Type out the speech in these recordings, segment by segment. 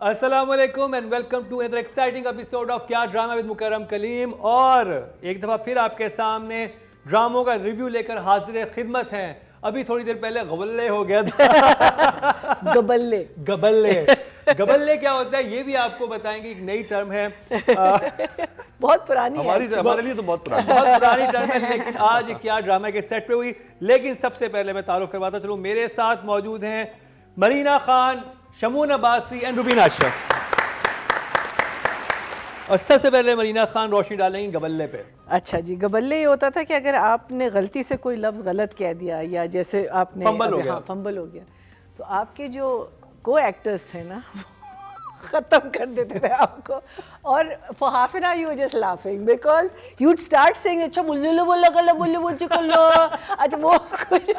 अस्सलामुअलैकुम and welcome to another exciting episode of Kya drama with Mukarram Kaleem. और एक दफ़ा फिर आपके सामने ड्रामों का रिव्यू लेकर हाजिर खिदमत हैं। अभी थोड़ी देर पहले गबल्ले हो गया था। गबल्ले गबल्ले गबल्ले क्या होता है ये भी आपको बताएंगे। एक नई टर्म है, बहुत पुरानी हमारे लिए तो बहुत पुरानी टर्म है, लेकिन आज क्या ड्रामा के सेट पे हुई। लेकिन सबसे पहले मैं तारुफ करवाता चलूं, मेरे साथ मौजूद हैं मरीना खान, शमून अब्बासी एंड रुबीना अशरफ। और सबसे पहले मरीना खान रोशनी डालेंगी गबल्ले पे। अच्छा जी, गबल्ले ये होता था कि अगर आपने गलती से कोई लफ्ज़ गलत कह दिया या जैसे आपने फंबल हो गया। हाँ, फंबल हो गया तो आपके जो को एक्टर्स थे ना ख़त्म कर देते थे आपको। और for half an hour you were just laughing because you would start saying अच्छा बुल्लू बोला कल बुल्लू मुझे कल अच्छा वो कुछ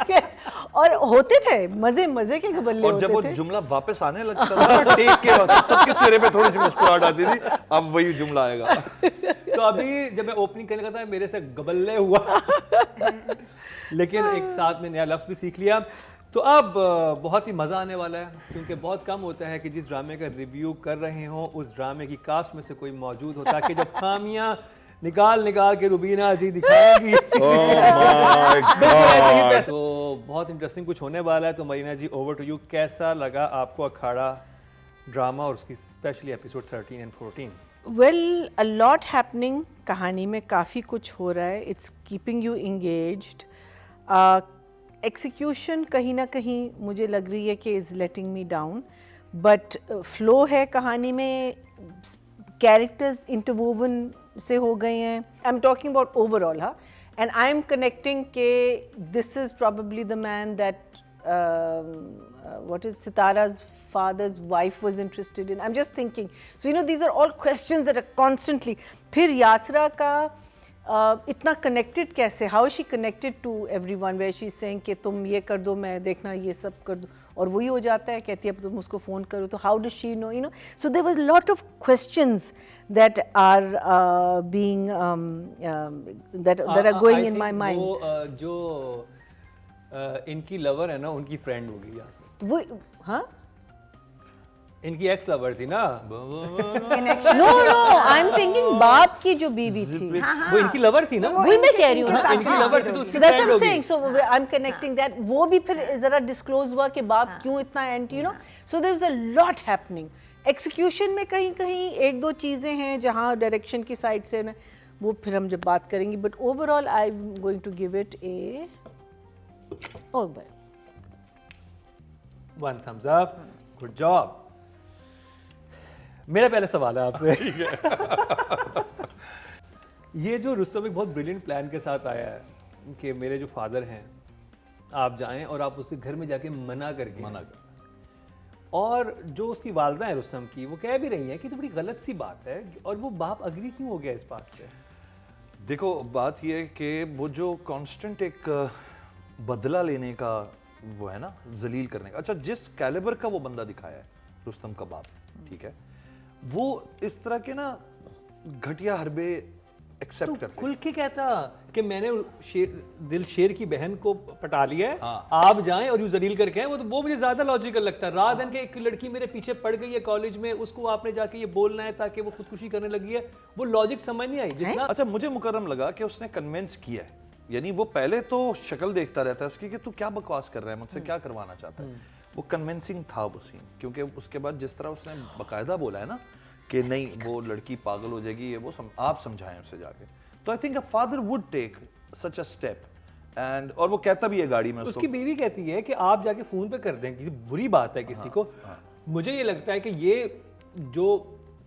और होते थे मजे के गबल्ले और जब होते वो थे। जुमला वापस आने लगता था टेक के बाद सबके चेहरे पे थोड़ी सी मुस्कुराहट आती थी, अब वही जुमला आएगा। तो अभी जब मैं ओपनिंग करने लगा था मेरे से गबल्ले हुआ लेकिन एक साथ में नया लफ्ज़ भी सीख लिया। तो अब बहुत ही मज़ा आने वाला है, क्योंकि बहुत कम होता है कि जिस ड्रामे का रिव्यू कर रहे हों उस ड्रामे की कास्ट में से कोई मौजूद हो, ताकि जब खामियां निकाल के रुबीना जी दिखाएंगी तो बहुत इंटरेस्टिंग कुछ होने वाला है। तो मरीना जी, ओवर टू यू। कैसा लगा आपको अखाड़ा ड्रामा और उसकी specially episode 13 and 14? Well, a lot happening, कहानी में काफ़ी कुछ हो रहा है। It's keeping you engaged. Execution कहीं ना कहीं मुझे लग रही है कि is letting me down, but flow है कहानी में, कैरेक्टर्स इंटरवोवन से हो गए हैं। I am talking about overall, हाँ, एंड आई एम कनेक्टिंग के this is probably the man that what is Sitara's father's wife was interested in. I'm just thinking. So, you know, these are all questions that are constantly. फिर यासरा का इतना connected कैसे? How is she connected to everyone? Where she's saying कि तुम ये कर दो, मैं देखना ये सब कर दो, और वही हो जाता है, कहती है अब तुम उसको फ़ोन करो, तो how does she know? You know, so there was a lot of questions that are being that are going in my mind. वो जो इनकी लवर है ना, उनकी फ्रेंड होगी यहाँ से। वो हाँ, इनकी एक्स लवर थी ना। नो आई एम थिंकिंग बाप की जो बीवी थी वो इनकी लवर थी ना। वही मैं कह रही हूँ ना, इनकी लवर थी तो उसकी so that's friend what I'm होगी। saying. So I'm connecting that. वो भी फिर जरा डिस्क्लोज हुआ कि बाप क्यों इतना anti, you know. So there was a lot happening. Execution में कहीं एक दो चीज़ें हैं जहाँ डायरेक्शन की साइड से ना, वो फिर हम जब बात करेंगे. But overall I'm going to give it a One thumbs up. Good job. मेरा पहले सवाल है आपसे। ये जो रुस्तम एक बहुत ब्रिलियंट प्लान के साथ आया है कि मेरे जो फादर हैं आप जाएं और आप उसके घर में जाके मना कर, और जो उसकी वालदा है रुस्तम की, वो कह भी रही हैं कि तो बड़ी गलत सी बात है, और वो बाप अग्री क्यों हो गया इस बात पे? देखो, बात यह है कि वो जो कांस्टेंट एक बदला लेने का वो है ना, जलील करने का, अच्छा जिस कैलिबर का वो बंदा दिखाया है रुस्तम का बाप, ठीक है, वो इस तरह के ना घटिया हरबे एक्सेप्ट करते, खुल के कहता कि मैंने दिल शेर की बहन को पटा लिया है, आप जाएं और यूं जलील करके आए, वो मुझे ज्यादा लॉजिकल लगता है, रात दिन के एक लड़की मेरे पीछे पड़ गई है कॉलेज में, उसको आपने जाके ये बोलना है ताकि वो खुदकुशी करने लगी है, वो लॉजिक समझ नहीं आई जितना। अच्छा, मुझे मुकर्रम लगा कि उसने कन्विंस किया है, यानी वो पहले तो शक्ल देखता रहता है उसकी कि तू क्या बकवास कर रहा है, मुझसे क्या करवाना चाहता है, वो कन्विंसिंग था वो सीन, क्योंकि उसके बाद जिस तरह उसने बाकायदा बोला है ना कि नहीं वो लड़की पागल हो जाएगी, ये वो आप समझाएं उसे जाके, तो I think a father would take such a step, and और वो कहता भी है गाड़ी में, उसकी बीवी कहती है कि आप जाके फोन पे कर दें, किसी बुरी बात है किसी को। मुझे ये लगता है कि ये जो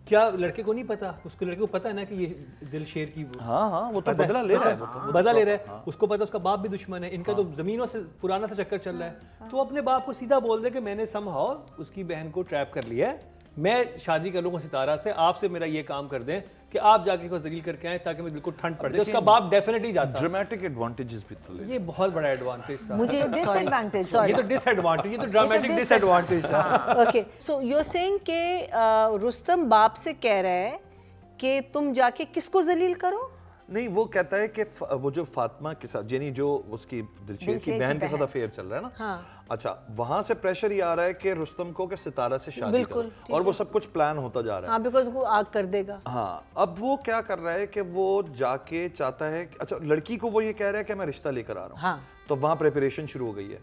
क्या लड़के को नहीं पता, उसको लड़के को पता है ना कि ये दिल शेर की वो तो बदला ले रहा है, बदला ले रहा है, उसको पता उसका बाप भी दुश्मन है, इनका तो जमीनों से पुराना सा चक्कर चल रहा है, तो अपने बाप को सीधा बोल दे कि मैंने समहाउ उसकी बहन को ट्रैप कर लिया है, मैं शादी कर लूंगा सितारा से, आपसे मेरा ये काम कर दें कि आप जाके उसको जलील करके आए ताकि मैं बिल्कुल ठंड पड़ जाए। उसका बाप डेफिनेटली जाता। ड्रामेटिक एडवांटेजेस भी तो ले, ये बहुत बड़ा एडवांटेज था। मुझे डिसएडवांटेज, ये तो डिसएडवांटेज, ये तो ड्रामेटिक डिसएडवांटेज था। Okay, so you are saying कि रुस्तम बाप से कह रहा है कि तुम जाके किसको जलील करो? नहीं, वो कहता है कि वो जो फातिमा के साथ, यानी जो उसकी दिलशेर की बहन के साथ अफेयर चल रहा है ना, अच्छा, वहां से प्रेशर ये आ रहा है कि रुस्तम को कि सितारा से शादी बिल्कुल, करो, और वो सब कुछ प्लान होता जा रहा है। हाँ, बिकॉज वो आग कर देगा। हाँ, अब वो क्या कर रहा है कि वो जाके चाहता है अच्छा, लड़की को वो ये कह रहा है कि मैं रिश्ता लेकर आ रहा हूँ। हाँ। तो वहां प्रिपरेशन शुरू हो गई है।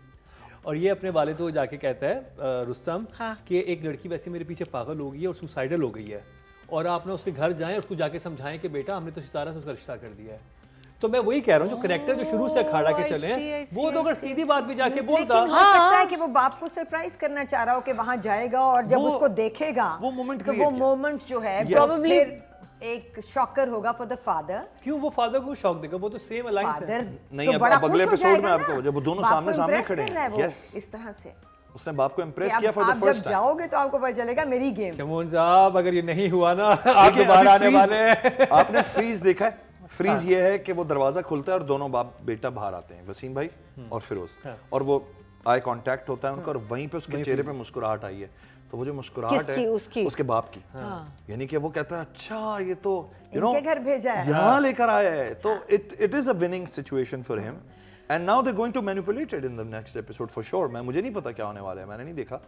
और ये अपने वाले तो जाके कहता है रुस्तम हाँ। कि एक लड़की वैसे मेरे पीछे पागल हो गई है और सुसाइडल हो गई है, और आप ना उसके घर जाएं और उसको जाके समझाएं कि बेटा हमने तो सितारा से उसका रिश्ता कर दिया है। तो मैं वही कह रहा हूँ, जो करेक्टर जो शुरू से अखाड़ा के चले हैं, वो तो अगर सीधी बात भी जाके बोलता। लेकिन हो सकता है कि वो बाप को सरप्राइज करना चाह रहा हो कि वहां जाएगा और जब उसको देखेगा वो moment तो create वो किया। मोमेंट जो है Yes. probably एक शॉकर होगा फॉर द फादर। क्यों वो फादर को शौक देगा, वो तो सेम अलाइंस है। फादर नहीं, अब अगले एपिसोड में आपको जब वो दोनों सामने सामने खड़े हैं, यस, इस तरह से उसने बाप को कि इम्प्रेस अब किया फॉर द आप जब फर्स्ट टाइम। जाओगे तो आपको पता चलेगा मेरी गेम। शमून साहब, अगर ये नहीं हुआ ना, आप दोबारा आने वाले हैं। आपने फ्रीज देखा है? फ्रीज ये है कि वो दरवाजा खुलता है और दोनों बाप बेटा बाहर आते हैं, वसीम भाई और फिरोज, और वो आई कांटेक्ट होता है उनका, और वहीं पे उसके चेहरे पे मुस्कुराहट आई है। तो वो जो मुस्कुराहट किसकी? है उसकी? उसके बाप की, यानी कि वो कहता है अच्छा ये तो इनके घर भेजा है। यहाँ लेकर आया है। तो it is a winning situation for him, and now they going to manipulate it in the next episode for sure. मैं मुझे नहीं पता क्या होने वाला है, मैंने नहीं देखा,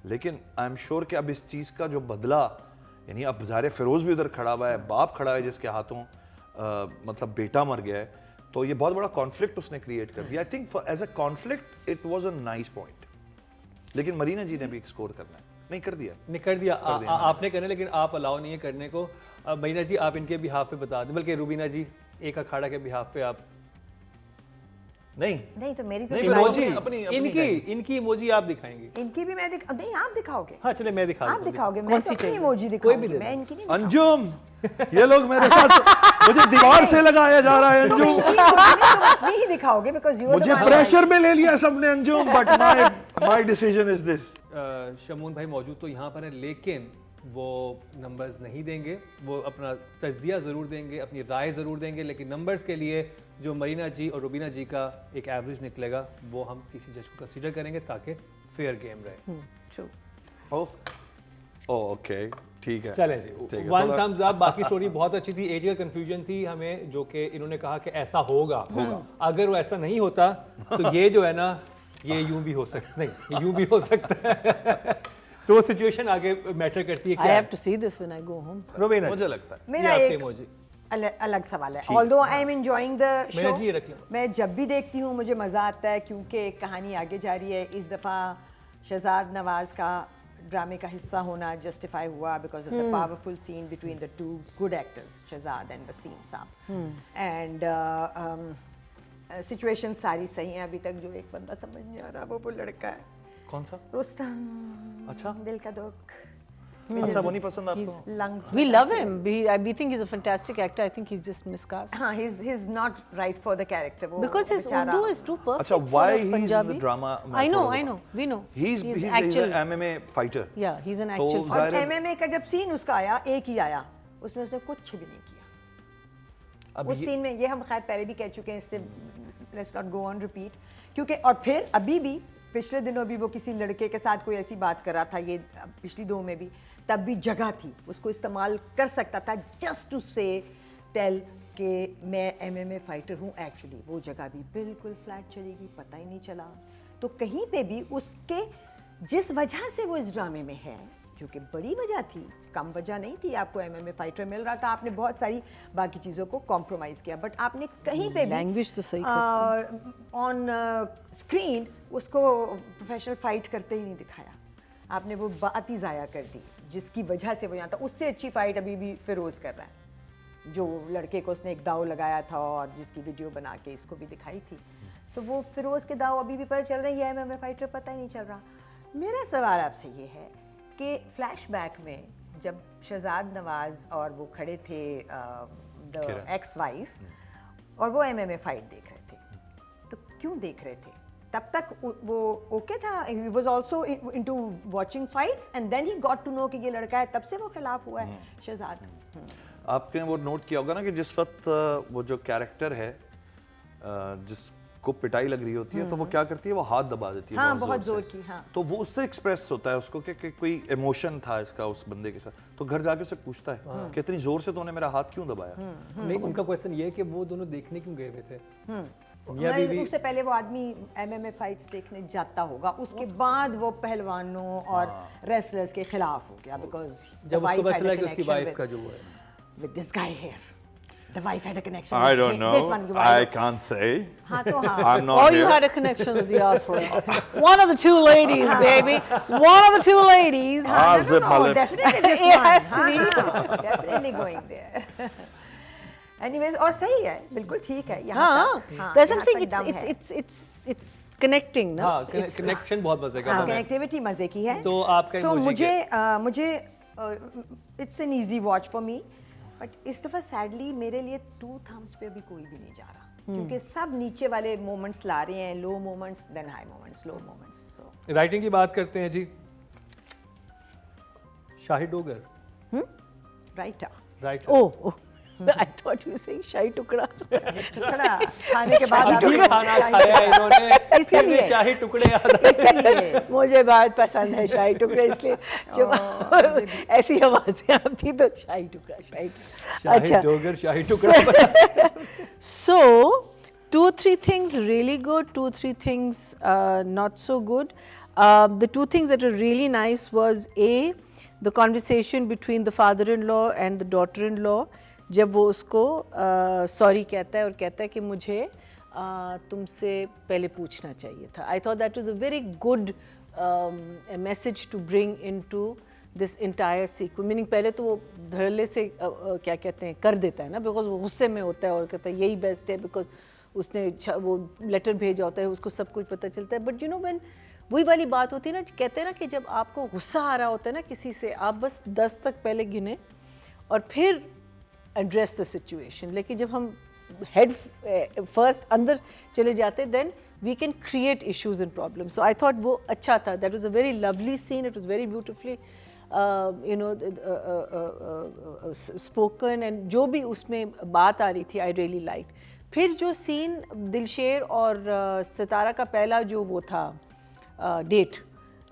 लेकिन आई एम श्योर कि अब इस चीज का जो बदला, यानी अब ज़ाहिर फिरोज भी उधर खड़ा हुआ है, बाप खड़ा है जिसके हाथों मतलब बेटा मर गया है, तो ये बहुत बड़ा कॉन्फ्लिक्ट उसने क्रिएट कर दिया। I think as a conflict it was a nice point, लेकिन मरीना जी ने भी स्कोर करना है, नहीं कर दिया। नहीं कर दिया, आपने करना, लेकिन आप अलाउ नहीं है करने को। मरीना जी आप इनके बिहाफ पे बता दें, बल्कि रूबीना जी एक अखाड़ा के बिहाफ पे आप नहीं तो मेरी तो नहीं, दिखाई इमोजी, अपनी- अपनी- अपनी इनकी इमोजी आप दिखाएंगे। इनकी भी मैं नहीं, आप दिखाओगे। हाँ चले मैं दिखा आप देता हूँ। दिखाओगे, मैं तो अपनी इमोजी दिखाऊंगी, मैं इनकी नहीं दिखाऊंगी। अंजुम, ये लोग मेरे साथ मुझे दीवार से लगाया जा रहा है। तुम अंजुम, अपनी ही दिखाओगे बिकॉज़ यू मुझे प्रेशर में ले लिया सबने Anjum, but my decision is this. Shamoon भाई मौजूद तो यहाँ पर है, लेकिन वो नंबर्स नहीं देंगे, वो अपना तज्जिया ज़रूर देंगे, अपनी राय ज़रूर देंगे, लेकिन नंबर्स के लिए जो मरीना जी और रुबीना जी का एक एवरेज निकलेगा वो हम किसी जज को कंसीडर करेंगे ताकि फेयर गेम रहे। ओके ठीक है, चलें जी, ठीक है, वन थोड़ा- थम्स अप। बाकी स्टोरी बहुत अच्छी थी, एज का कंफ्यूजन थी हमें, जो कि इन्होंने कहा कि ऐसा होगा, अगर वो ऐसा नहीं होता तो ये जो है ना, ये यूं भी हो सकता, नहीं यूं भी हो सकता है। तो वो सिचुएशन आगे मैटर करती है I क्या have to see this when I go home. Rubina मुझे लगता है मेरा ये आपके एक इमोजी। अलग सवाल है। Although I am enjoying the मेरा शो, जी रख लो। मैं जब भी देखती हूँ मुझे मज़ा आता है क्योंकि कहानी आगे जा रही है। इस दफ़ा शहजाद नवाज का ड्रामे का हिस्सा होना जस्टिफाई हुआ because of the powerful scene between the two good actors Shahzad and Waseem sahab, and situation सारी सही है। अभी तक जो एक बंदा समझ नहीं आ रहा वो लड़का है कौन सा? रुस्तम। अच्छा। दिल का दुख। अच्छा, वो नहीं पसंद आपको? Lungs We love him. We think he's a fantastic actor. I think he's just miscast. हाँ, he's not right for the character. वो Because his बेचारा- Urdu is too perfect अच्छा, for why a he's in the Punjabi. drama? I know, we know. He's actual. an MMA fighter. Yeah, he's an तो actual. और ज़ाहिर है- MMA का जब scene उसका आया, एक ही आया, उसमें उसने कुछ भी नहीं किया। अब उस सीन में, ये हम खैर पहले भी कह चुके हैं, इससे let's not go on repeat, क्योंकि और फिर अभी भी पिछले दिनों भी वो किसी लड़के के साथ कोई ऐसी बात कर रहा था, ये पिछली दो में भी, तब भी जगह थी, उसको इस्तेमाल कर सकता था जस्ट टू से टेल कि मैं MMA फाइटर हूँ। एक्चुअली वो जगह भी बिल्कुल फ्लैट चली गई, पता ही नहीं चला। तो कहीं पे भी उसके जिस वजह से वो इस ड्रामे में है, जो कि बड़ी वजह थी, कम वजह नहीं थी, आपको MMA फाइटर मिल रहा था, आपने बहुत सारी बाकी चीज़ों को कॉम्प्रोमाइज़ किया, बट आपने कहीं पे भी Language तो सही ऑन स्क्रीन उसको प्रोफेशनल फाइट करते ही नहीं दिखाया। आपने वो बात ही ज़ाया कर दी जिसकी वजह से वो यहाँ था। उससे अच्छी फाइट अभी भी फिरोज़ कर रहा है, जो लड़के को उसने एक दाव लगाया था और जिसकी वीडियो बना के इसको भी दिखाई थी। सो वो फिरोज़ के दाव अभी भी पता चल रही है, MMA फाइटर पता ही नहीं चल रहा। मेरा सवाल आपसे ये है कि फ्लैशबैक में जब शहजाद नवाज और वो खड़े थे द एक्स वाइफ और वो MMA फाइट देख रहे थे, तो क्यों देख रहे थे? तब तक वो ओके था, he was also into watching fights and then he got to know कि ये लड़का है, तब से वो खिलाफ हुआ है शहजाद। आपने वो नोट किया होगा ना कि जिस वक्त वो जो कैरेक्टर है जिसको पिटाई लग रही होती है, तो वो क्या करती है, वो हाथ दबा देती है। हाँ, बहुत से। जोर की, हाँ। तो वो उससे एक्सप्रेस होता है उसको कि कोई इमोशन था इसका उस बंदे के साथ, तो घर जाके उसे पूछता है कि इतनी जोर से तूने मेरा हाथ क्यों दबाया। नहीं, उनका क्वेश्चन ये है कि वो दोनों देखने क्यों गए हुए थे। मियां बीवी उससे पहले वो आदमी MMA फाइट्स देखने जाता होगा, उसके बाद वो पहलवानों और रेसलर्स के खिलाफ हो गया, बिकॉज जब उसको पता चला कि उसकी वाइफ का जो वो है with this guy here. The wife had a connection. I with don't this one, know. I can't say. हाँ तो हाँ. I'm not Or you here. had a connection with the asshole. One of the two ladies, baby. One of the two ladies. I'll zip my lips. Definitely this It one. has to be. हाँ, definitely going there. Anyways, और सही है, बिल्कुल ठीक है. यहाँ हाँ, तक, हाँ, that's what I'm यहाँ saying. तक दम है. It's connecting, ना? हाँ कनेक्शन बहुत मजे का हाँ, बना है। कनेक्टिविटी मजे की है. तो आपका So emoji मुझे it's an easy watch for me. But इस दफ़ा सैडली मेरे लिए 2 thumbs पे अभी कोई भी नहीं जा रहा, क्योंकि सब नीचे वाले मोमेंट्स ला रहे हैं, low moments then high moments, low moments. So writing की बात करते हैं जी, Shahid Dogar right right Oh, I thought you were saying shahi tukda. टुकड़ा खाने के बाद अभी आपको खाना खाया इन्होंने इसीलिए। फिर शाही टुकड़े याद आए। इसीलिए मुझे बहुत पसंद है शाही टुकड़ा, इसलिए जब ऐसी आवाजें आती तो शाही टुकड़ा, शाही टुकड़ा. शाही डोगर शाही टुकड़ा So, 2-3 things really good, 2-3 things not so good. The 2 things that were really nice was the conversation between the father-in-law and the daughter-in-law. जब वो उसको सॉरी कहता है और कहता है कि मुझे तुमसे पहले पूछना चाहिए था. I thought that was a very good message to bring into this entire sequence. Meaning पहले तो वो धड़ल्ले से क्या कहते हैं कर देता है ना, बिकॉज वो गुस्से में होता है और कहता है यही बेस्ट है, बिकॉज उसने वो लेटर भेजा होता है, उसको सब कुछ पता चलता है. बट यू नो व्हेन वही वाली बात होती है ना, कहते हैं ना कि जब आपको गुस्सा आ रहा होता है ना किसी से, आप बस 10 तक पहले गिने और फिर एड्रेस द सिचुएशन. लेकिन जब हम हेड फर्स्ट अंदर चले जाते then we can create issues and problems. So I thought वो अच्छा था. That was a very lovely scene. It was very beautifully you know spoken, and जो भी उसमें बात आ रही थी आई रियली लाइक. फिर जो सीन दिलशेर और सितारा का पहला जो वो था डेट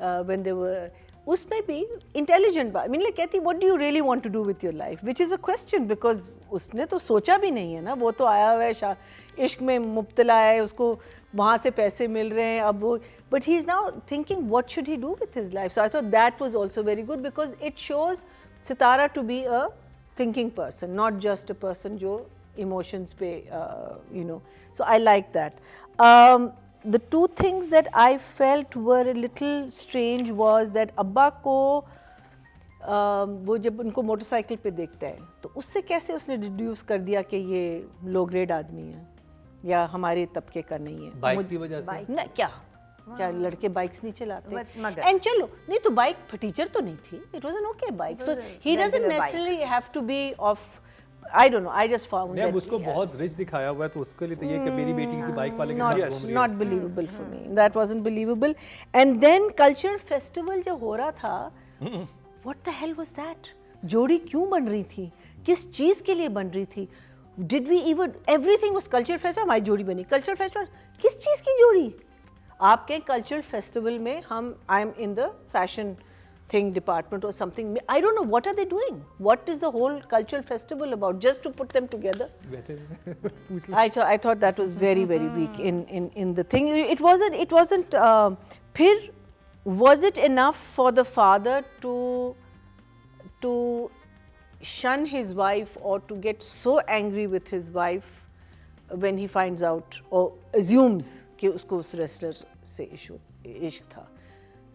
व्हेन दे वर, उसमें भी इंटेलिजेंट बात, मीन लाइक कहती what do you really want to do with your life, which is a question, because उसने तो सोचा भी नहीं है ना. वो तो आया हुआ है इश्क में मुब्तला है, उसको वहाँ से पैसे मिल रहे हैं अब वो, but he is now thinking what should he do with his life. So I thought that was also very good, because it shows Sitara to be a thinking person, not just a person जो emotions पे you know. So I like that. The 2 things that I felt were a little strange was that अब्बा को वो जब उनको motorcycle पे देखता है तो उससे कैसे उसने डिड्यूस कर दिया कि ये लो ग्रेड आदमी है या हमारे तबके का नहीं है. बाइक की वजह से ना क्या लड़के बाइक्स नहीं चलाते. मगर- एंड चलो नहीं तो बाइक फटीचर तो नहीं थी, it was an okay bike. So he doesn't regular bike. Necessarily have to be off, I don't know, I just found नहीं, अब दैट उसको बहुत रिच दिखाया हुआ है तो उसके लिए तो ये कि मेरी बेटी किसी बाइक वाले के साथ घूम रही है. not believable for me. That wasn't believable. And then culture festival जो हो रहा था, what the hell was that? जोड़ी क्यों बन रही थी, किस चीज़ के लिए बन रही थी? Did we even, everything was culture festival, हमारी जोड़ी बनी. Culture festival, किस चीज़ की जोड़ी? आपके culture festival में हम, I'm in the fashion thing department or something. I don't know, what are they doing? What is the whole cultural festival about? Just to put them together? I thought that was very weak in the thing. It wasn't. फिर was it enough for the father to shun his wife or to get so angry with his wife when he finds out or assumes कि उसको उस wrestler से इश्क था?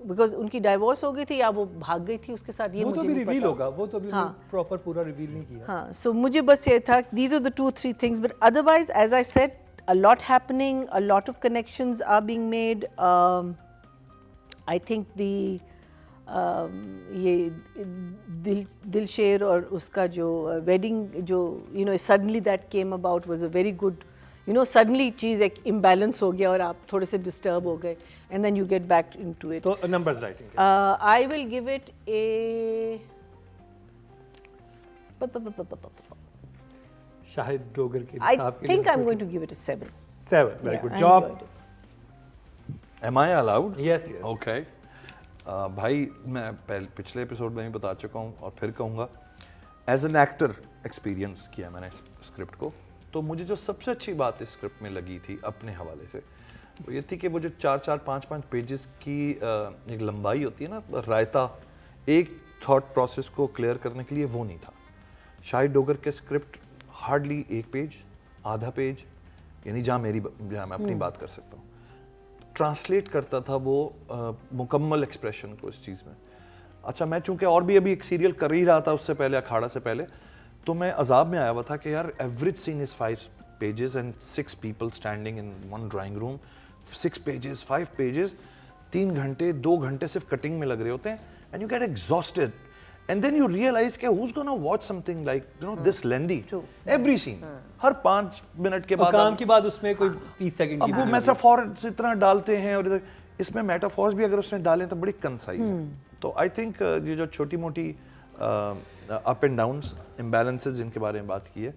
Because उनकी divorce हो गई थी या वो भाग गई थी उसके साथ, ये वो मुझे तो भी नहीं रिवील पता. होगा, वो तो भी प्रॉपर पूरा रिवील नहीं किया. हाँ, सो मुझे बस ये था, these are the 2-3 things, but otherwise as I said, a lot happening, a lot of connections are being made. I think the ये दिलशेर और उसका जो वेडिंग जो you know suddenly that came about was a very good, you know, suddenly चीज़ एक imbalance हो गया और आप थोड़े से disturb हो गए and then you get back into it. तो numbers writing. I will give it a Shahid Dogar के I साहब के think लिए I'm going to give it a 7. 7. Very Yeah, good I job. enjoyed it. Am I allowed? Yes, yes. Okay. भाई मैं पिछले episode में ही बता चुका हूँ और फिर कहूँगा, एज एन एक्टर एक्सपीरियंस किया मैंने इस स्क्रिप्ट को. तो मुझे जो सबसे अच्छी बात इस स्क्रिप्ट में लगी थी अपने हवाले से, वो ये थी कि वो जो 4-4, 5-5 पेजेस की एक लंबाई होती है ना, रायता एक थॉट प्रोसेस को क्लियर करने के लिए, वो नहीं था। शाहिद डोगर के स्क्रिप्ट हार्डली 1 पेज, आधा पेज, यानी जहाँ मैं अपनी बात कर सकता हूँ, ट्रांसलेट करता था वो मुकम्मल एक्सप्रेशन को इस चीज़ में। अच्छा, मैं चूंकि और भी अभी एक सीरियल कर ही रहा था उससे पहले, अखाड़ा से पहले, तो मैं अजाब में आया हुआ था कि यार average scene is 5 pages and 6 people standing in one drawing room, 6 pages, 5 pages, 3 घंटे 2 घंटे सिर्फ कटिंग में लग रहे होते हैं, and you get exhausted, and then you realise कि who is gonna watch something like this lengthy, every scene, हर 5 मिनट के बाद काम की बात उसमें कोई 30 सेकंड अब वो मेटाफॉर्स इतना डालते हैं, और इधर इसमें मेटाफॉर्स भी अगर उसने डाले तो बड़ी कंसाइज है। तो आई थिंक ये जो छोटी मोटी अप एंड डाउन्स, इम्बैलेंसेस जिनके बारे में बात की है,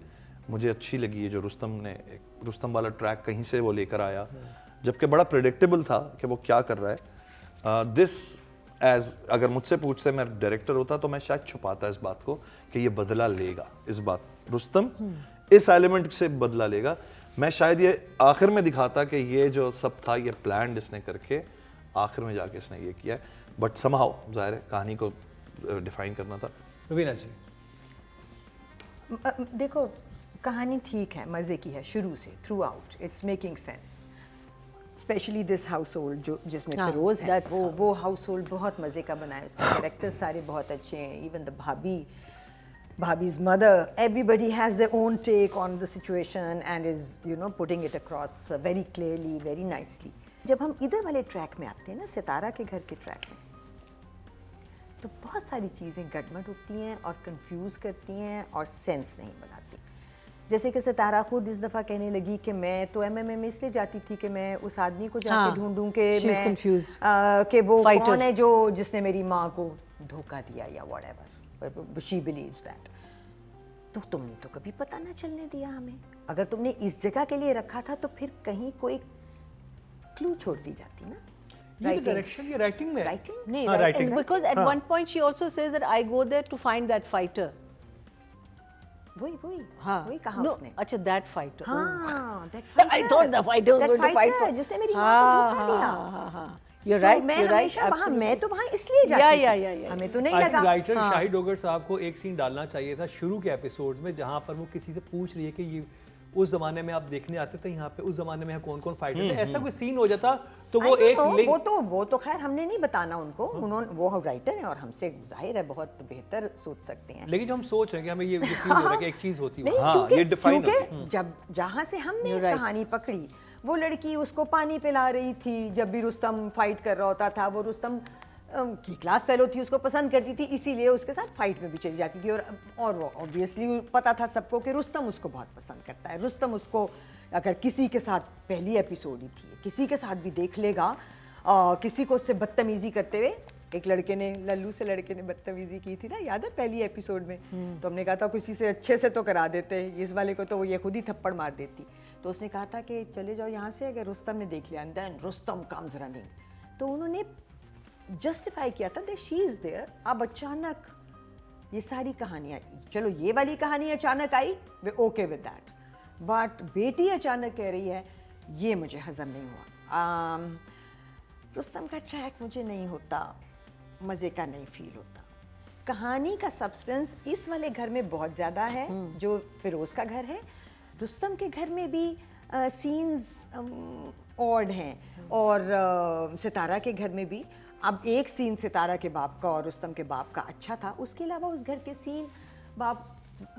मुझे अच्छी लगी है। जो रुस्तम वाला ट्रैक कहीं से वो लेकर आया, जबकि बड़ा प्रेडिक्टेबल था कि वो क्या कर रहा है। दिस एज अगर मुझसे पूछते मैं डायरेक्टर होता तो मैं शायद छुपाता इस बात को कि ये बदला लेगा, इस बात रुस्तम इस एलिमेंट से बदला लेगा। मैं शायद ये आखिर में दिखाता कि ये जो सब था ये प्लान इसने करके आखिर में जाके इसने ये किया है, बट समहाउ जाहिर है कहानी को डिफाइन करना था। रवीना जी, देखो कहानी ठीक है, मज़े की है शुरू से, through out it's making sense. Specially this house hold जो जिसमें फिरोज है, वो हाउस होल्ड बहुत मज़े का बना है, उसके कैरेक्टर्स सारे बहुत अच्छे हैं। इवन द भाभी's mother, everybody has their own take on the situation and is, you know, putting it across very clearly, very nicely. जब हम इधर वाले ट्रैक में आते हैं ना, सितारा के घर के ट्रैक में, तो बहुत सारी चीज़ें गड़बड़ होती हैं और कंफ्यूज करती हैं और सेंस नहीं बनाती। जैसे कि सितारा खुद इस दफ़ा कहने लगी कि मैं तो MMA में इसलिए जाती थी कि मैं उस आदमी को जाके ढूंढूं कि She's मैं confused. कि वो Fighter. कौन है जो जिसने मेरी माँ को धोखा दिया या whatever. She believes that. तो तुमने तो कभी पता ना चलने दिया हमें। अगर तुमने इस जगह के लिए रखा था तो फिर कहीं कोई क्लू छोड़ दी जाती ना। ये तो डायरेक्शन, ये राइटिंग में है। राइटिंग नहीं, हाँ, right. writing. And because at one point she also says that I go there to find that fighter. वही हाँ. वही कहा No, उसने। अच्छा, that fighter. हाँ, that I fighter. thought the fighter was That going to fight fighter for. जिसने मेरी माँ को धोखा दिया। हाँ. You're So, right. मैं You're right. हमेशा वहाँ, absolutely. मैं तो वहाँ इसलिए जाती थी। Yeah. हमें तो नहीं आई लगा। थिंक राइटर शाहिद डोगर साहब को एक सीन डालना चाहिए था शुरू के एपिसोड्स में, जहां पर वो किसी से पूछ रही है कि ये उस जमाने में आप देखने आते थे यहाँ पे, उस जमाने में यहाँ कौन कौन फाइटर थे, ऐसा कोई सीन हो जाता तो वो एक लिंक। वो तो खैर हमने नहीं बताना उनको, उन्होंने वो राइटर हैं और हमसे जाहिर है बहुत बेहतर सोच सकते हैं। लेकिन जो हम सोच रहे हैं कि हमें ये फील हो रहा है कि एक चीज होती है। नहीं, हाँ, ये define क्योंकि जब जहाँ से हमने कहानी पकड़ी, वो लड़की उसको पानी पिला रही थी जब भी रुस्तम फाइट कर रहा होता था, वो रुस्तम की क्लास फेलो थी, उसको पसंद करती थी, इसीलिए उसके साथ फाइट में भी चली जाती थी। और वो ऑब्वियसली पता था सबको कि रुस्तम उसको बहुत पसंद करता है। रुस्तम उसको अगर किसी के साथ, पहली एपिसोड ही थी, किसी के साथ भी देख लेगा, किसी को उससे बदतमीजी करते हुए, एक लड़के ने, लल्लू से लड़के ने बदतमीजी की थी ना, याद है पहली एपिसोड में? तो हमने कहा था किसी से अच्छे से तो करा देते, इस वाले को तो ये खुद ही थप्पड़ मार देती। तो उसने कहा था कि चले जाओ यहाँ से, अगर रुस्तम ने देख लिया, and then Rustam comes running. तो उन्होंने जस्टिफाई किया था दैट शी इज देयर। अब अचानक ये सारी कहानियाँ, चलो ये वाली कहानी अचानक आई, वे ओके विद दैट, बट बेटी अचानक कह रही है, ये मुझे हजम नहीं हुआ। रुस्तम का ट्रैक मुझे नहीं होता, मज़े का नहीं फील होता। कहानी का सब्सटेंस इस वाले घर में बहुत ज़्यादा है, जो फिरोज़ का घर है। रुस्तम के घर में भी सीन्स ऑड हैं, और सितारा के घर में भी। अब एक सीन सितारा के बाप का और रुस्तम के बाप का अच्छा था, उसके अलावा उस घर के सीन बाप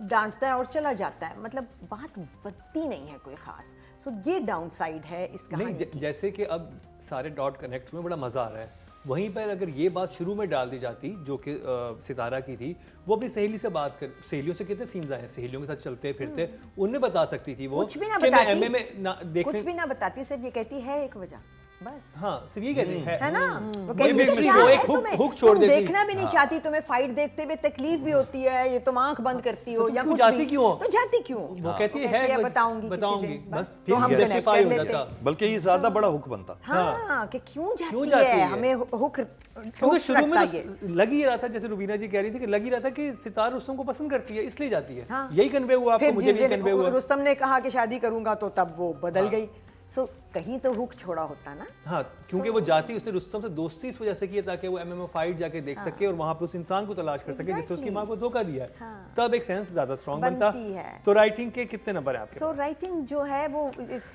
डांटता है और चला जाता है, मतलब बात बनती नहीं है कोई ख़ास। सो ये डाउन साइड है इस कहानी की। जैसे कि अब सारे डॉट कनेक्ट हुए, बड़ा मज़ा आ रहा है। वहीं पर अगर ये बात शुरू में डाल दी जाती जो कि सितारा की थी, वो अपनी सहेली से बात कर, सहेलियों से कितने सीन्स आए, सहेलियों के साथ चलते फिरते, उन्हें बता सकती थी वो कुछ भी ना कि मैं बताती, MMA में ना देखने, कुछ भी ना बताती, सिर्फ ये कहती है एक वजह, बस हाँ सिर्फ ये कहते हैं है ना, वो ये भी कहती है, एक क्या एक है हुक- तुम्हें? हुक छोड़ तुम देती। देखना भी नहीं चाहती, तुम्हें फाइट देखते हुए तकलीफ भी होती है, ये तुम आंख बंद करती हो तो या क्यों कुछ जाती भी, क्यों? तो जाती क्यों? वो कहती है बताऊंगी बताऊंगी किसी दिन, बस तो फिर हम हम connect जस्टिफाई कर हो लेते जाता हैं। बल्कि ये ज्यादा बड़ा हुक बनता। हाँ कि क्यों क्यों जाती जाती है, है? हमें हुक क्योंकि शुरू में रखता तो ये। लग ही रहा था, जैसे रुबीना जी कह रही थी कि लग ही रहा था कि सितार रुस्तम को पसंद करती है इसलिए जाती है। हाँ। यही कन्वे हुआ आपको, फिर मुझे जिस भी दिन कन्वे हुआ। रुस्तम ने कहा कि शादी करूंगा तो तब वो बदल गई। सो कहीं तो हुक छोड़ा होता ना। हाँ क्योंकि वो जाती, उसने रुस्तम से दोस्ती इस वजह से की है ताकि वो एमएमए फाइट जाके देख सके और वहां पे उस इंसान को तलाश कर सके जिसने उसकी माँ को धोखा दिया है। हाँ। तब एक सेंस ज्यादा स्ट्रांग बनता। बनती है। तो राइटिंग के कितने नंबर है आपके सो पास? राइटिंग जो है वो it's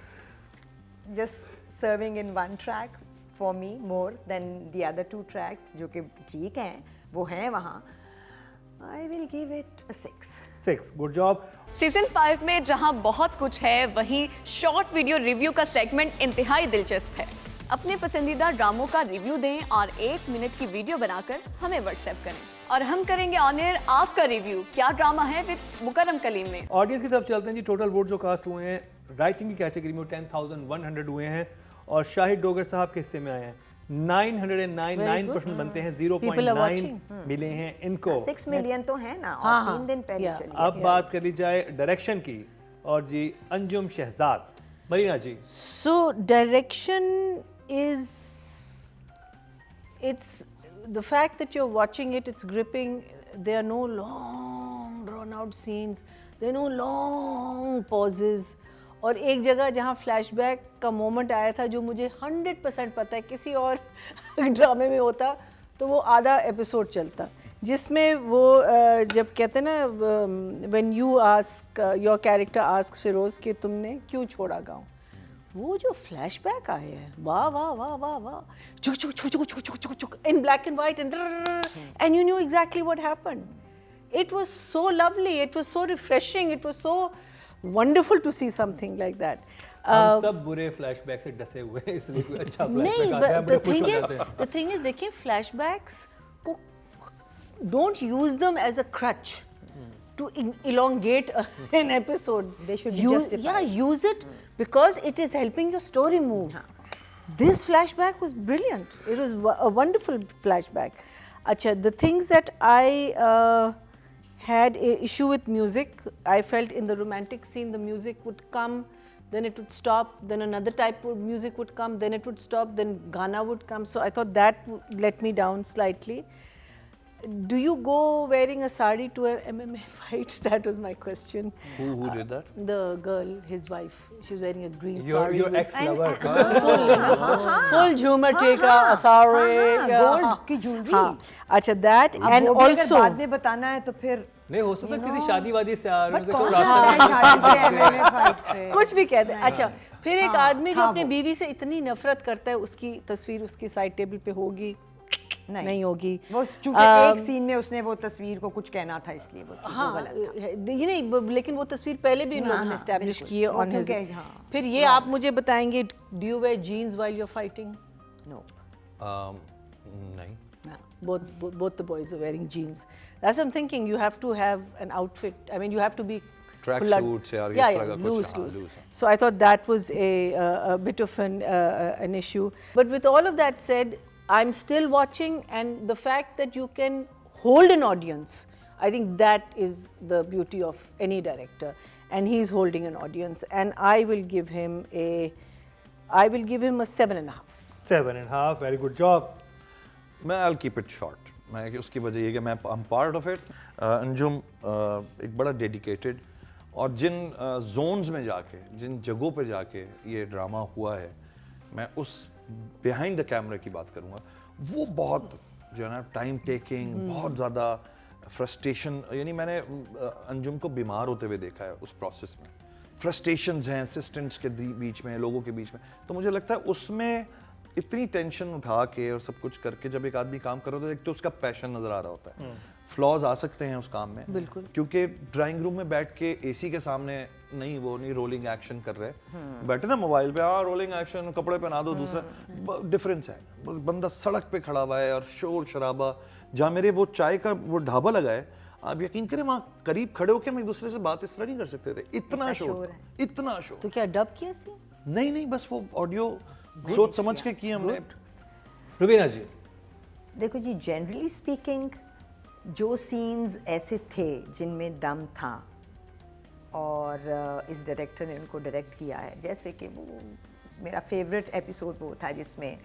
just serving in one track for me more than the other two tracks जो कि ठीक हैं, वो हैं वहाँ। I will give it a 6। Good job. Season 5 में जहां बहुत कुछ है, वहीं शॉर्ट वीडियो रिव्यू का सेगमेंट इंतहाई दिलचस्प है। अपने पसंदीदा ड्रामों का रिव्यू दें और 1 मिनट की वीडियो बनाकर हमें व्हाट्सएप करें और हम करेंगे ऑन एयर आपका रिव्यू। क्या ड्रामा है विद मुकर्रम कलीम में। ऑडियंस की तरफ चलते हैं जी। टोटल वोट जो कास्ट हुए हैं राइटिंग की कैटेगरी में 10,100 हुए हैं और शाहिद डोगर साहब के हिस्से में आए हैं 909% बनते हैं, 0.9 मिले हैं इनको। 6 मिलियन तो है ना, हाँ, और 3 दिन पहले yeah. चली अब बात कर ली जाए डायरेक्शन की और जी अंजुम शहजाद। मरीना जी। So direction is, it's the fact that you're watching it, it's gripping. There are no long drawn out scenes, there are no long pauses. और एक जगह जहाँ फ्लैशबैक का मोमेंट आया था जो मुझे 100% पता है किसी और ड्रामे में होता तो वो आधा एपिसोड चलता, जिसमें वो जब कहते हैं ना when you ask your character ask Firoz कि तुमने क्यों छोड़ा गाँव, वो जो फ्लैशबैक आए हैं, वाह वाह वाह वाह वाह, चुक चुक चुक चुक चुक चुक चुक in black and white and you knew exactly what happened. It was so lovely, it was so refreshing, it was so wonderful to see something like that. हम सब बुरे फ्लैशबैक से डसे हुए हैं इसलिए कोई अच्छा नहीं, फ्लैशबैक आता है but बड़े the खुश thing हो is, जाते हैं। the thing is, देखिए flashbacks को don't use them as a crutch to elongate an episode. They should be justified. Yeah, use it because it is helping your story move. This flashback was brilliant. It was a wonderful flashback. Acha, the things that I had a issue with music. I felt in the romantic scene the music would come, then it would stop, then another type of music would come, then it would stop, then Ghana would come. So I thought that let me down slightly. Do you go wearing a sari to a MMA fight? That was my question. Who did that? The girl, his wife, she was wearing a green Your sari. your with ex lover। full jhumar टेका, sari. gold की jewelry. हाँ, अच्छा that अब and वो भी अगर also. बाद में बताना है तो फिर नहीं हो सकता किसी शादी वादी से आ रहे बट हो कौन तो सा रास्ते है शादी से MMA फाइट पे? कुछ भी कहते हैं। अच्छा, फिर एक हाँ, आदमी जो हाँ, अपनी वो। बीवी से इतनी नफरत करता है, उसकी तस्वीर उसकी साइड टेबल पे होगी नहीं होगी। वो चूंकि एक सीन में उसने वो तस्वीर को कुछ कहना था इसलिए वो हाँ, गलत था। ये नहीं, लेकिन वो तस्वीर पहले भी इन लोगों ने हाँ, एस्टैब्लिश बिल्कुल। की है वो ऑन हिज। क्योंकि, हाँ, फिर ये आप मुझे बताएंगे, do you wear jeans while you are fighting? No नहीं। Both the boys are wearing jeans. That's what I'm thinking. You have to have an outfit. I mean, you have to be Track full- suits या इस yeah, तरह का कुछ, loose, हाँ, loose. loose, हाँ। So I thought that was a bit of an issue. But with all of that said, I'm still watching, and the fact that you can hold an audience, I think that is the beauty of any director, and he's holding an audience. And I will give him a 7.5. 7.5, very good job। मैं I'll keep it short। मैं उसकी वजह ये कि मैं I'm part of it। Anjum एक बड़ा dedicated और जिन जोन्स में जाके, जिन जगहों पे जाके ये ड्रामा हुआ है, मैं उस बिहाइंड द कैमरा की बात करूँगा, वो बहुत जो है ना टाइम टेकिंग, बहुत ज़्यादा फ्रस्ट्रेशन, यानी मैंने अंजुम को बीमार होते हुए देखा है उस प्रोसेस में। फ्रस्ट्रेशंस हैं असिस्टेंट्स के बीच में, लोगों के बीच में, तो मुझे लगता है उसमें इतनी टेंशन उठा के और सब कुछ करके जब एक आदमी काम कर रहा होता है, एक तो उसका पैशन नजर आ रहा होता है। फ्लॉज आ सकते हैं उस काम में बिल्कुल, क्योंकि ड्राइंग रूम में बैठ के एसी के सामने नहीं रोलिंग एक्शन कर रहे, बैठे ना मोबाइल पे, हाँ रोलिंग एक्शन, कपड़े पहना दो, दूसरा डिफरेंस है। बंदा सड़क पे खड़ा हुआ है और शोर शराबा, जहाँ मेरे वो चाय का वो ढाबा लगा है, आप यकीन करें वहाँ करीब खड़े होकर हम एक दूसरे से बात इस तरह नहीं कर सकते थे, इतना शोर, इतना शोर। तो क्या डब किया सी? नहीं बस वो ऑडियो सोच समझ के की हमने। रुबीना जी, देखो जी, जनरली स्पीकिंग जो सीन्स ऐसे थे जिनमें दम था और इस डायरेक्टर ने उनको डायरेक्ट किया है, जैसे कि वो मेरा फेवरेट एपिसोड वो था जिसमें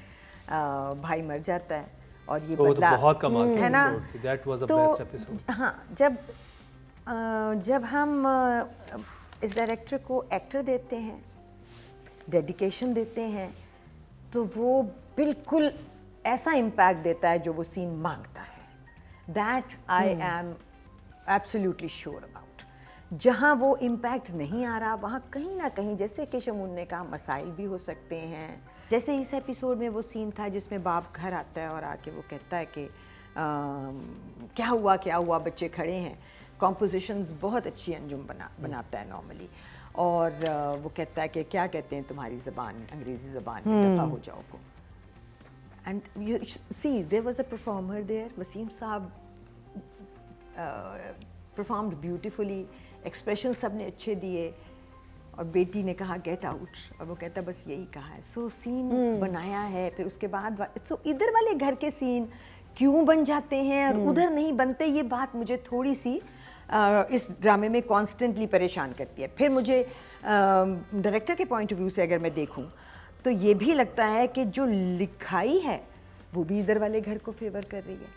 भाई मर जाता है और ये वो तो बदला, बहुत कमाल का है ना? एपिसोड थी, दैट वाज द तो बेस्ट एपिसोड। हाँ, जब हम इस डायरेक्टर को एक्टर देते हैं, डेडिकेशन देते हैं, तो वो बिल्कुल ऐसा इम्पैक्ट देता है जो वो सीन मांगता है। That I am absolutely sure about. जहाँ वो इम्पैक्ट नहीं आ रहा, वहाँ कहीं ना कहीं, जैसे कि शमून ने कहा, मसाइल भी हो सकते हैं। जैसे इस एपिसोड में वो सीन था जिसमें बाप घर आता है और आके वो कहता है कि क्या हुआ, बच्चे खड़े हैं। कॉम्पोजिशंस बहुत अच्छी अंजुम बनाता है नॉर्मली, और वो कहता है कि क्या कहते हैं तुम्हारी ज़बान, अंग्रेज़ी ज़बान में, दफ़ा हो जाओ को। And you see there was a performer there, Waseem sahab performed beautifully, expression सब ने अच्छे दिए, और बेटी ने कहा गेट आउट, और वो कहता बस यही कहा है। सो सीन बनाया है। फिर उसके बाद सो इधर वाले घर के सीन क्यों बन जाते हैं और उधर नहीं बनते, ये बात मुझे थोड़ी सी इस ड्रामे में कॉन्स्टेंटली परेशान करती है। फिर मुझे डायरेक्टर के पॉइंट ऑफ व्यू से अगर मैं देखूं तो ये भी लगता है कि जो लिखाई है वो भी इधर वाले घर को फेवर कर रही है,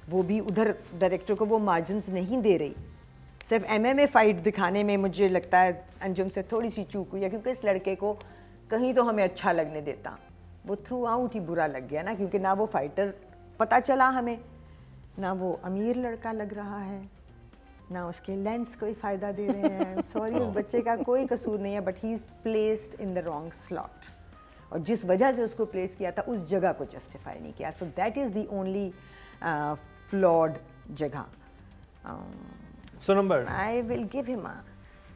वो भी उधर डायरेक्टर को वो मार्जिन्स नहीं दे रही। सिर्फ MMA फाइट दिखाने में मुझे लगता है अंजुम से थोड़ी सी चूक हुई है, क्योंकि इस लड़के को कहीं तो हमें अच्छा लगने देता, वो थ्रू आउट ही बुरा लग गया ना, क्योंकि ना वो फाइटर पता चला हमें, ना वो अमीर लड़का लग रहा है, ना उसके लेंस कोई फ़ायदा दे रहे हैं। सॉरी, उस बच्चे का कोई कसूर नहीं है, but he is placed in the wrong slot, और जिस वजह से उसको प्लेस किया था उस जगह को जस्टिफाई नहीं किया। So that is the only flawed जगह। So number I will give him a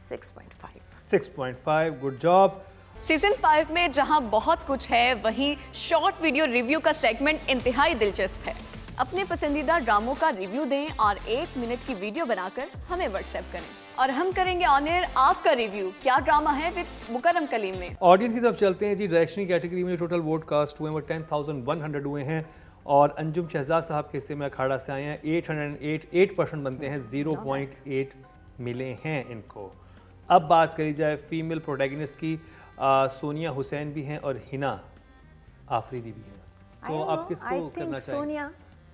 6.5. 6.5, good job. Season 5 में जहां बहुत कुछ है, वहीं शॉर्ट वीडियो रिव्यू का सेगमेंट इंतहाई दिलचस्प है। अपने पसंदीदा ड्रामों का रिव्यू दें और 1 मिनट की वीडियो बनाकर हमें व्हाट्सएप करें, और हम करेंगे ऑन एयर आपका रिव्यू। क्या ड्रामा है विद मुकर्रम कलीम में। ऑडियंस की तरफ चलते हैं जी। डायरेक्शन कैटेगरी में टोटल वोट कास्ट हुए हैं वो 10,100 हुए हैं, और अंजुम शहजाद साहब के हिस्से में अखाड़ा से आए हैं 808, 8% बनते हैं, 0.8 मिले हैं इनको। अब बात करी जाए फीमेल प्रोटैगनिस्ट की, सोनिया हुसैन भी हैं और हिना आफरीदी भी हैं, तो आप किसको करना चाहेंगे?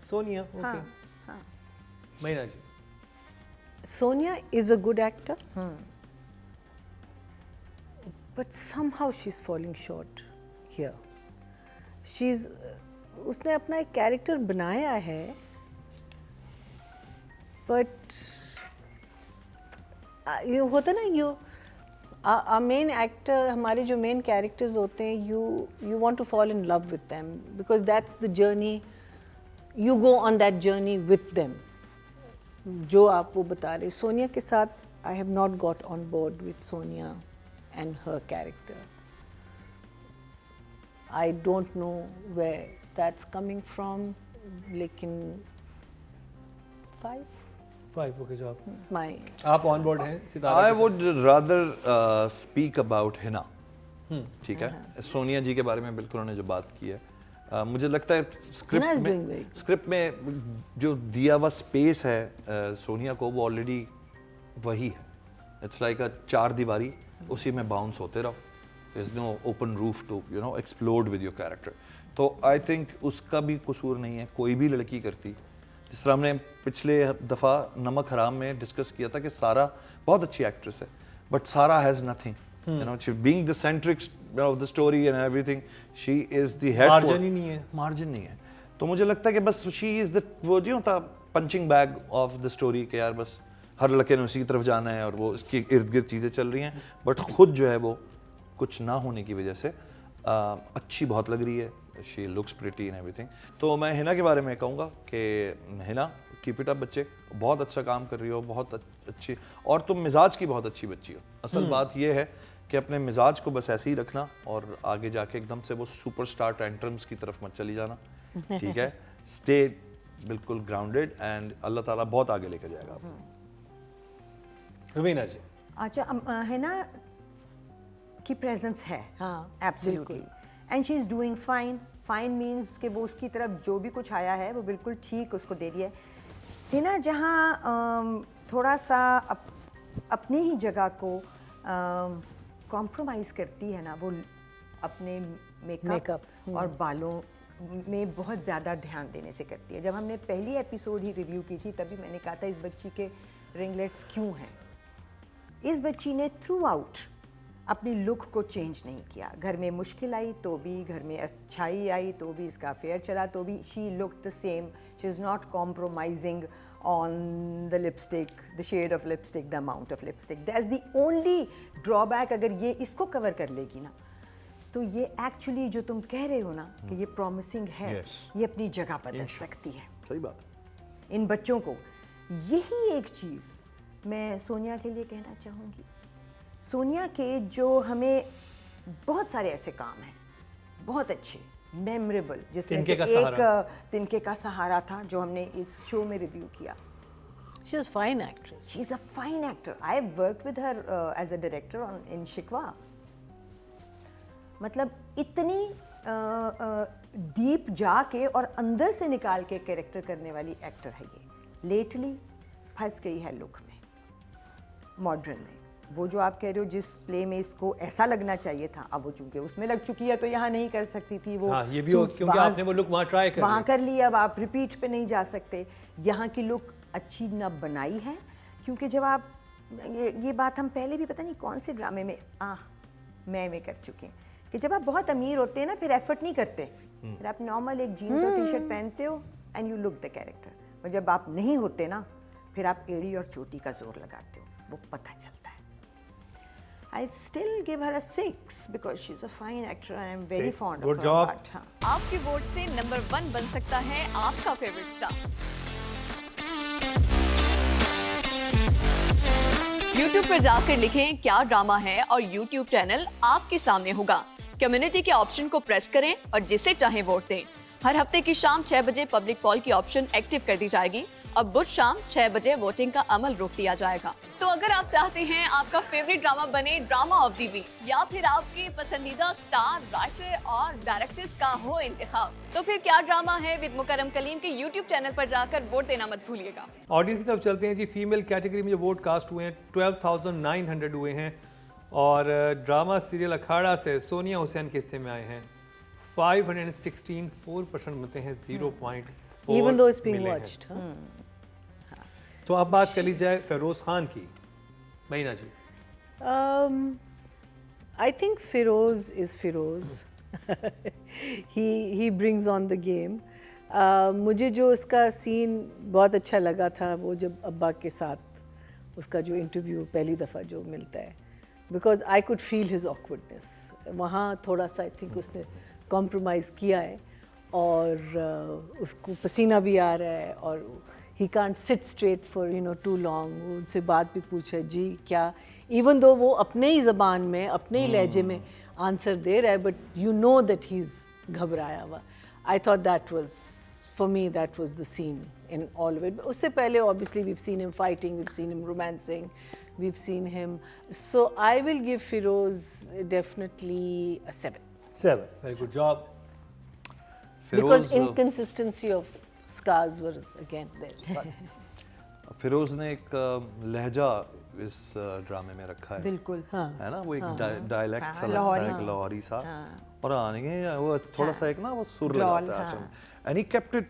सोनिया, ओके। हाँ। महीना जी। Sonia is a good actor, but somehow she's falling short here. उसने अपना एक कैरेक्टर बनाया है, but ये होता ना, मेन एक्टर, हमारे जो मेन कैरेक्टर्स होते हैं, you want to fall in love with them because that's the journey, you go on that journey with them. जो आप वो बता रहे, सोनिया के साथ I have not got on board with Sonia and her character. I don't know where that's coming from, लेकिन 5 okay job. my आप on board हैं सितारा I के would rather speak about Hina. ठीक है, सोनिया जी के बारे में बिल्कुल उन्होंने जो बात की है, मुझे लगता है Hina is doing very good. Script में जो दिया हुआ स्पेस है सोनिया को, वो ऑलरेडी वही है। इट्स लाइक अ 4 दीवारी, उसी में बाउंस होते रहो, there is no open roof to explode with your character. तो आई थिंक उसका भी कसूर नहीं है, कोई भी लड़की करती। जिस तरह हमने पिछले दफ़ा नमक हराम में डिस्कस किया था कि सारा बहुत अच्छी एक्ट्रेस है, बट सारा has nothing, being the centric of the story and everything, she is the head. Margin ही नहीं है। मार्जिन नहीं है, तो मुझे लगता है कि बस शी इज़ द, वो जो होता punching bag of the story, के यार बस हर लड़के ने उसी की तरफ जाना है और वो इसके इर्द गिर्द चीज़ें चल रही हैं, बट खुद जो है वो कुछ ना होने की वजह से अच्छी बहुत लग रही है। She looks pretty and everything. तो मैं हिना के बारे में कहूँगा कि हिना, कीप इट अप बच्चे, बहुत अच्छा काम कर रही हो, बहुत अच्छी, और तुम मिजाज की बहुत अच्छी बच्ची हो। असल बात यह है कि अपने मिजाज को बस ऐसे ही रखना, और आगे जाके एकदम से वो सुपरस्टार टेंट्रम्स की तरफ मत चली जाना, ठीक है? स्टे बिल्कुल ग्राउंडेड, एंड अल्लाह ताला बहुत आगे लेकर जाएगा आपको। रुबीना जी। अच्छा, है ना, की प्रेजेंस है, हाँ, absolutely, and she is doing fine. Fine means कि वो उसकी तरफ जो भी कुछ आया है वो बिल्कुल ठीक उसको दे दिया है. हिना जहाँ थोड़ा सा अपनी ही जगह को कॉम्प्रोमाइज़ करती है ना, वो अपने मेकअप और बालों में बहुत ज़्यादा ध्यान देने से करती है. जब हमने पहली एपिसोड ही रिव्यू की थी तभी मैंने कहा था इस बच्ची के रिंगलेट्स क्यों हैं. इस बच्ची ने थ्रू आउट अपनी लुक को चेंज नहीं किया. घर में मुश्किल आई तो भी, घर में अच्छाई आई तो भी, इसका अफेयर चला तो भी, she look the same. She is not compromising on the lipstick, the shade of lipstick, the amount of lipstick. That's the only drawback. अगर ये इसको कवर कर लेगी ना तो ये एक्चुअली जो तुम कह रहे हो ना कि ये प्रॉमिसिंग है, ये अपनी जगह बदल सकती है. सही बात. इन बच्चों को यही एक चीज़ मैं सोनिया के लिए कहना चाहूँगी. सोनिया के जो हमें बहुत सारे ऐसे काम हैं बहुत अच्छे, मेमोरेबल, जिसमें से एक तिनके का सहारा था जो हमने इस शो में रिव्यू किया. She is a fine actress. She is a fine actor. I have worked with her as a director in Shikwa. मतलब इतनी डीप जाके और अंदर से निकाल के कैरेक्टर करने वाली एक्टर है ये. लेटली फंस गई है लुक में, मॉडर्न में. वो जो आप कह रहे हो जिस प्ले में इसको ऐसा लगना चाहिए था, अब वो चूंकि उसमें लग चुकी है तो यहाँ नहीं कर सकती थी. वो हाँ, ये भी हो, क्योंकि आपने वो लुक वहाँ ट्राई कर वहाँ कर ली, अब आप रिपीट पे नहीं जा सकते. यहाँ की लुक अच्छी न बनाई है क्योंकि जब आप ये बात हम पहले भी पता नहीं कौन से ड्रामे में मैं कर चुके हैं कि जब आप बहुत अमीर होते हैं ना फिर एफर्ट नहीं करते, फिर आप नॉर्मल एक जीन्स और टी शर्ट पहनते हो and you look the character. और जब आप नहीं होते ना फिर आप एड़ी और चोटी का जोर लगाते हो, वो पता चलता है. I still give her a 6 because she's a fine actor and I'm very fond of her. Good job. But, हाँ. आपके वोट से नंबर 1 बन सकता है आपका फेवरेट स्टार. YouTube पर जाकर लिखें क्या ड्रामा है और YouTube चैनल आपके सामने होगा. कम्युनिटी के ऑप्शन को प्रेस करें और जिसे चाहे वोट दें. हर हफ्ते की शाम 6 बजे पब्लिक पॉल की ऑप्शन एक्टिव कर दी जाएगी और बुध शाम 6 बजे वोटिंग का अमल रोक दिया जाएगा. तो अगर आप चाहते हैं आपका फेवरेट ड्रामा बने ड्रामा ऑफ द वीक या फिर आपके पसंदीदा स्टार, राइटर और डायरेक्टर्स का हो इंतखाब, तो फिर क्या ड्रामा है विद मुकरम कलीम के YouTube चैनल पर जाकर वोट देना मत भूलिएगा. ऑडियंस की तरफ चलते हैं जी. फीमेल कैटेगरी में जो वोट कास्ट हुए हैं 12,900 हुए हैं और ड्रामा सीरियल अखाड़ा से सोनिया हुसैन के हिस्से में आए हैं 516. 4% मिलते हैं, 0.4 Even though it's being मिले हैं. watched. तो अब बात कर ली जाए फेरोज खान की. महीना जी. I think Feroz is Feroz. he brings on the game. मुझे जो उसका सीन बहुत अच्छा लगा था वो जब अब्बा के साथ उसका जो इंटरव्यू पहली दफ़ा जो मिलता है, because I could feel his awkwardness. वहाँ थोड़ा सा आई थिंक उसने कॉम्प्रोमाइज़ किया है और उसको पसीना भी आ रहा है और he can't sit straight for too long. उनसे बात भी पूछा जी क्या, इवन दो वो अपने ही ज़बान में अपने ही लहजे में आंसर दे रहा है, but you know that he is घबराया हुआ. I thought that was for me that was the scene in all of it. उससे पहले obviously we've seen him fighting, we've seen him romancing, we've seen him. So I will give Firoz definitely a 7. Very good job. Because inconsistency of scars was again there. Sorry. Firoz ने एक लहजा इस ड्रामे में रखा है. बिल्कुल. है ना, वो एक डायलेक्ट सा लगता लाहौरी. है, लाहौरी सा. और आने के वो थोड़ा सा एक ना वो सुर लगाता है. And he kept it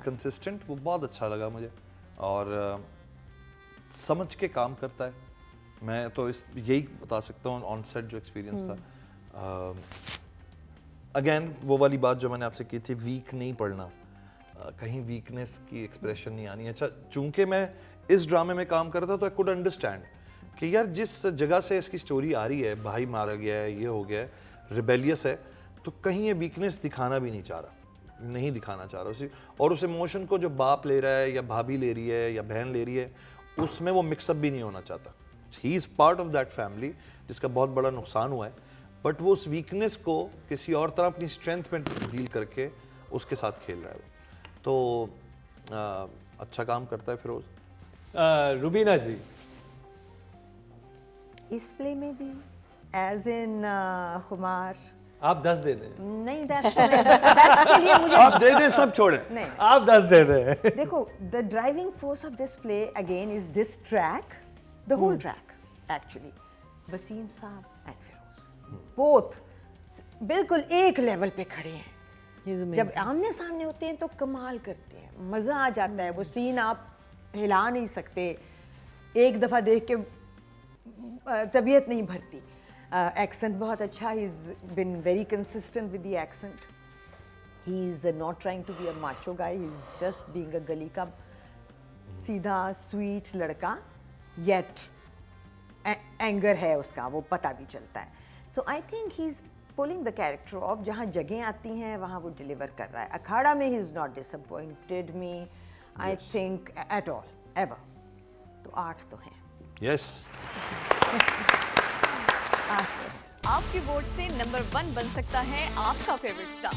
consistent. वो बहुत अच्छा लगा मुझे और समझ के काम करता है. मैं तो यही बता सकता हूँ ऑन सेट जो एक्सपीरियंस था. अगेन वो वाली बात जो मैंने आपसे की थी, वीक नहीं पढ़ना, कहीं वीकनेस की एक्सप्रेशन नहीं आनी. अच्छा, चूंकि मैं इस ड्रामे में काम करता तो आई कुड अंडरस्टैंड कि यार जिस जगह से इसकी स्टोरी आ रही है, भाई मारा गया है, ये हो गया है, रिबेलियस है, तो कहीं ये वीकनेस दिखाना भी नहीं चाह रहा, नहीं दिखाना चाह रहा उसी. और उस इमोशन को जो बाप ले रहा है या भाभी ले रही है या बहन ले रही है, उसमें वो मिक्सअप भी नहीं होना चाहता. He is part of that family जिसका बहुत बड़ा नुकसान हुआ है, बट वो उस वीकनेस को किसी और तरह अपनी स्ट्रेंथ में डील करके उसके साथ खेल रहा है. तो अच्छा काम करता है फिरोज. रुबीना जी. इस प्ले में भी एज इन खुमार आप 10 दे दें, नहीं 10 के लिए मुझे आप दे दे, सब छोड़े। नहीं आप 10 दे दें। देखो, the driving force of this play again is this track, the whole track actually. Waseem sahab and Firoz both बिल्कुल एक लेवल पे खड़े हैं। He's amazing. जब आमने सामने होते हैं तो कमाल करते हैं, मज़ा आ जाता है। वो सीन आप हिला नहीं सकते, एक दफ़ा देख के तबीयत नहीं भरती। एक्सेंट बहुत अच्छा, he is been very consistent with the accent. He is not trying to be a macho guy, he is just being a गली का सीधा स्वीट लड़का, येट एंगर है उसका, वो पता भी चलता है। So I think he is pulling the character of, जहाँ जगह आती हैं वहाँ वो डिलीवर कर रहा है। अखाड़ा में ही is not disappointed me, I think at all ever. तो 8 तो हैं। यस, आपके वोट से नंबर 1 बन सकता है आपका फेवरेट स्टार।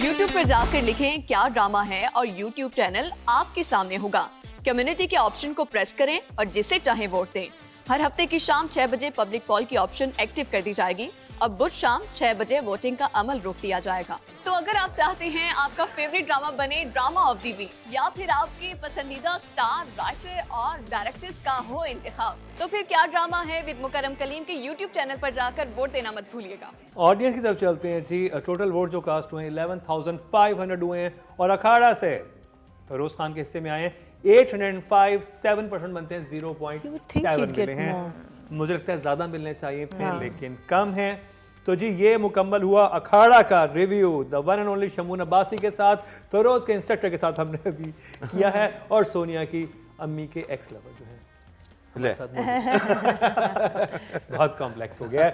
YouTube पर जाकर लिखें क्या ड्रामा है और YouTube चैनल आपके सामने होगा। कम्युनिटी के ऑप्शन को प्रेस करें और जिसे चाहे वोट दें। हर हफ्ते की शाम 6 बजे पब्लिक पॉल की ऑप्शन एक्टिव कर दी जाएगी और बुध शाम 6 बजे वोटिंग का अमल रोक दिया जाएगा। तो अगर आप चाहते हैं आपका फेवरेट ड्रामा बने ड्रामा ऑफ द वीक या फिर आपके पसंदीदा स्टार, राइटर और डायरेक्टर्स का हो इंतखाब, तो फिर क्या ड्रामा है विद मुकरम कलीम के YouTube चैनल पर जाकर वोट देना मत भूलिएगा। ऑडियंस की तरफ चलते हैं जी। टोटल वोट जो कास्ट हुए 11,500 हुए हैं और अखाड़ा से फिरोज खान के हिस्से में आए 805, 7% बनते हैं, You would think 0.7 he'd get मिले हैं। more. मुझे लगता है ज्यादा मिलने चाहिए थे, हाँ। लेकिन कम है। तो जी ये मुकम्मल हुआ अखाड़ा का review the one and only Shamoon Abbasi के साथ, फिरोज के इंस्ट्रक्टर के साथ हमने अभी किया है, और सोनिया की अम्मी के एक्स लवर जो है ले। बहुत कॉम्प्लेक्स हो गया है।